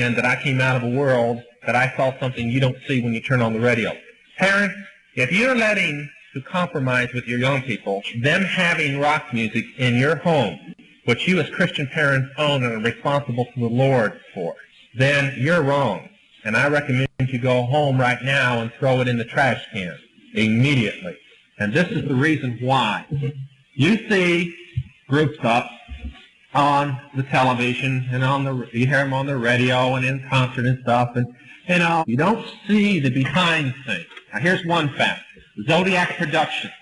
that I came out of a world that I saw something you don't see when you turn on the radio. Parents, if you're letting to compromise with your young people, them having rock music in your home, which you as Christian parents own and are responsible to the Lord for, then you're wrong. And I recommend you go home right now and throw it in the trash can immediately. And this is the reason why. You see groups up on the television and you hear them on the radio and in concert and stuff, and you don't see the behind things. Now here's one fact. Zodiac Productions,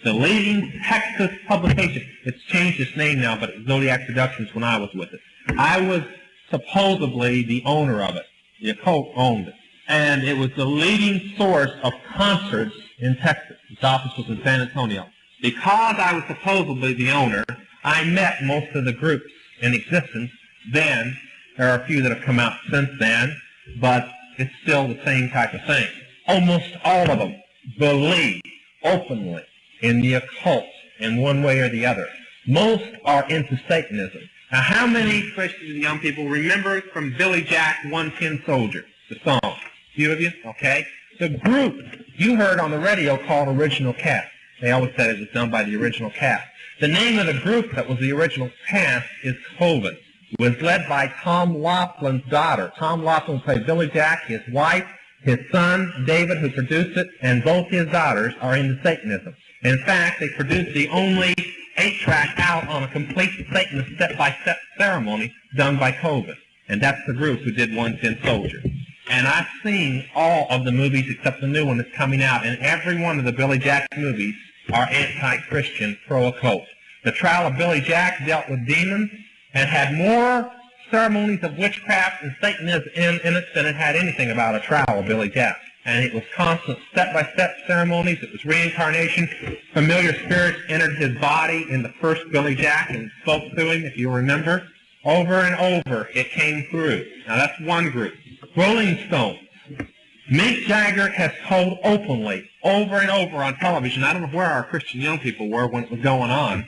the leading Texas publication. It's changed its name now, but it was Zodiac Productions when I was with it. I was supposedly the owner of it. The occult owned it. And it was the leading source of concerts in Texas. Its office was in San Antonio. Because I was supposedly the owner, I met most of the groups in existence then. There are a few that have come out since then, but it's still the same type of thing. Almost all of them believe openly in the occult in one way or the other. Most are into Satanism. Now, how many, especially the young people, remember from Billy Jack, One Tin Soldier, the song? A few of you? Okay. The group you heard on the radio called Original Cast. They always said it was done by the original cast. The name of the group that was the original cast is Coven. It was led by Tom Laughlin's daughter. Tom Laughlin played Billy Jack, his wife, his son, David, who produced it, and both his daughters are into Satanism. In fact, they produced the only 8-track out on a complete Satanist step-by-step ceremony done by Coven. And that's the group who did One Tin Soldier. And I've seen all of the movies except the new one that's coming out, and every one of the Billy Jack movies are anti-Christian, pro-occult. The trial of Billy Jack dealt with demons and had more ceremonies of witchcraft and Satanism in it than it had anything about a trial of Billy Jack. And it was constant step-by-step ceremonies. It was reincarnation. Familiar spirits entered his body in the first Billy Jack and spoke to him, if you remember. Over and over it came through. Now that's one group. Rolling Stones. Mick Jagger has told openly, over and over on television, I don't know where our Christian young people were when it was going on,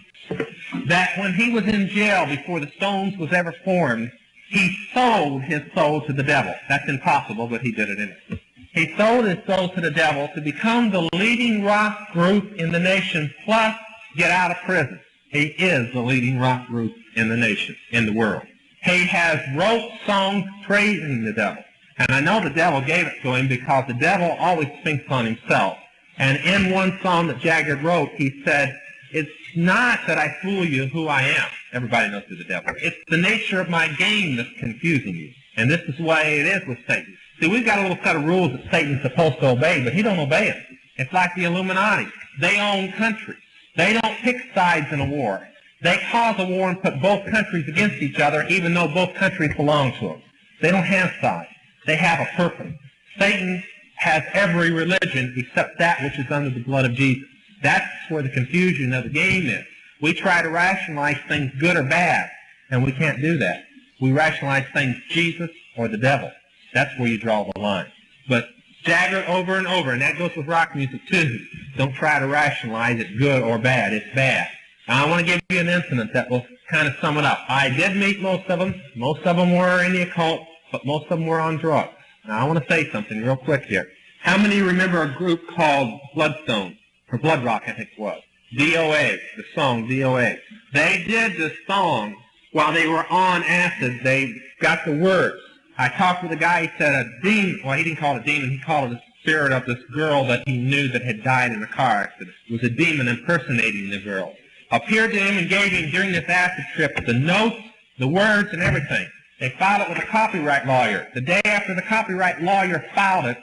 that when he was in jail before the Stones was ever formed, he sold his soul to the devil. That's impossible, but he did it anyway. He sold his soul to the devil to become the leading rock group in the nation, plus get out of prison. He is the leading rock group in the nation, in the world. He has wrote songs praising the devil. And I know the devil gave it to him because the devil always thinks on himself. And in one song that Jagger wrote, he said, "It's not that I fool you who I am." Everybody knows who the devil is. It's the nature of my game that's confusing you. And this is the way it is with Satan. See, we've got a little set of rules that Satan's supposed to obey, but he don't obey it. It's like the Illuminati. They own countries. They don't pick sides in a war. They cause a war and put both countries against each other, even though both countries belong to them. They don't have sides. They have a purpose. Satan has every religion except that which is under the blood of Jesus. That's where the confusion of the game is. We try to rationalize things good or bad, and we can't do that. We rationalize things Jesus or the devil. That's where you draw the line. But Jagger over and over, and that goes with rock music too. Don't try to rationalize it good or bad. It's bad. Now I want to give you an incident that will kind of sum it up. I did meet most of them. Most of them were in the occult, but most of them were on drugs. Now I want to say something real quick here. How many remember a group called Bloodstone, or Blood Rock I think it was? DOA, the song DOA. They did this song while they were on acid. They got the words. I talked with a guy, he said a demon, well he didn't call it a demon, he called it the spirit of this girl that he knew that had died in a car accident. It was a demon impersonating the girl. Appeared to him and gave him during this acid trip the notes, the words, and everything. They filed it with a copyright lawyer. The day after the copyright lawyer filed it,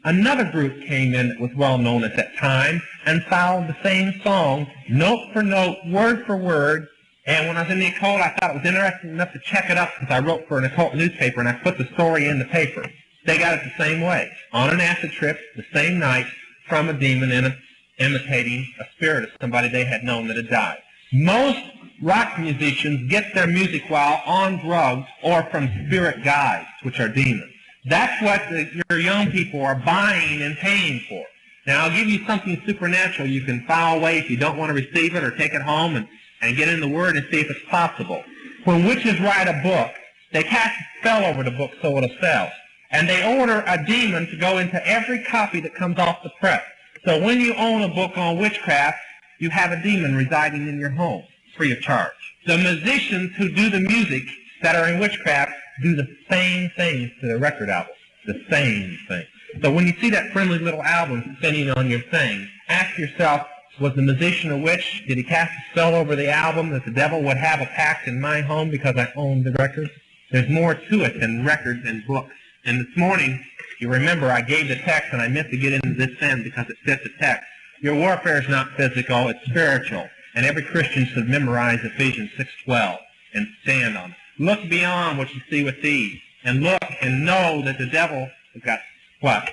another group came in that was well known at that time and filed the same song, note for note, word for word. And when I was in the occult, I thought it was interesting enough to check it up because I wrote for an occult newspaper and I put the story in the paper. They got it the same way, on an acid trip, the same night, from a demon imitating a spirit of somebody they had known that had died. Most rock musicians get their music while on drugs or from spirit guides, which are demons. That's what your young people are buying and paying for. Now, I'll give you something supernatural you can file away if you don't want to receive it or take it home and get in the Word and see if it's possible. When witches write a book, They cast a spell over the book so it'll sell. And they order a demon to go into every copy that comes off the press. So when you own a book on witchcraft, you have a demon residing in your home, free of charge. The musicians who do the music that are in witchcraft do the same things to the record albums. The same thing. So when you see that friendly little album spinning on your thing, ask yourself, was the musician a witch? Did he cast a spell over the album that the devil would have a pact in my home because I owned the records? There's more to it than records and books. And this morning, you remember I gave the text, and I meant to get into this end because it fits the text. Your warfare is not physical, it's spiritual. And every Christian should memorize Ephesians 6:12 and stand on it. Look beyond what you see with these, and look and know that the devil has got,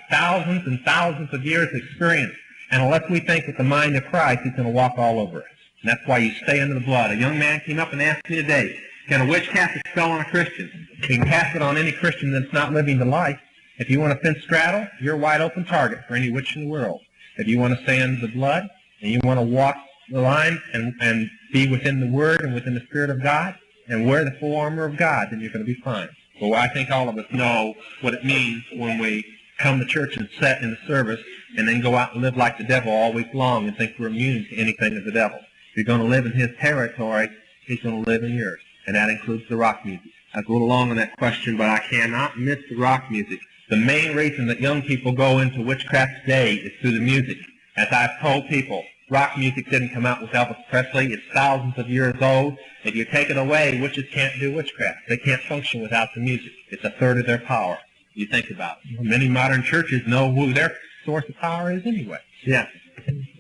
thousands and thousands of years of experience. And unless we think with the mind of Christ, he's going to walk all over us. And that's why you stay under the blood. A young man came up and asked me today, can a witch cast a spell on a Christian? He can cast it on any Christian that's not living the life. If you want to fence straddle, you're a wide open target for any witch in the world. If you want to stay under the blood, and you want to walk the line and be within the Word and within the Spirit of God, and wear the full armor of God, then you're going to be fine. Well, I think all of us know what it means when we come to church and sit in the service and then go out and live like the devil all week long and think we're immune to anything of the devil. If you're going to live in his territory, he's going to live in yours. And that includes the rock music. I was a little long on that question, but I cannot miss the rock music. The main reason that young people go into witchcraft today is through the music. As I've told people, rock music didn't come out with Elvis Presley. It's thousands of years old. If you take it away, witches can't do witchcraft. They can't function without the music. It's a third of their power. You think about it. Many modern churches know who their source of power is anyway. Yeah,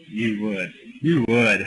you would. You would.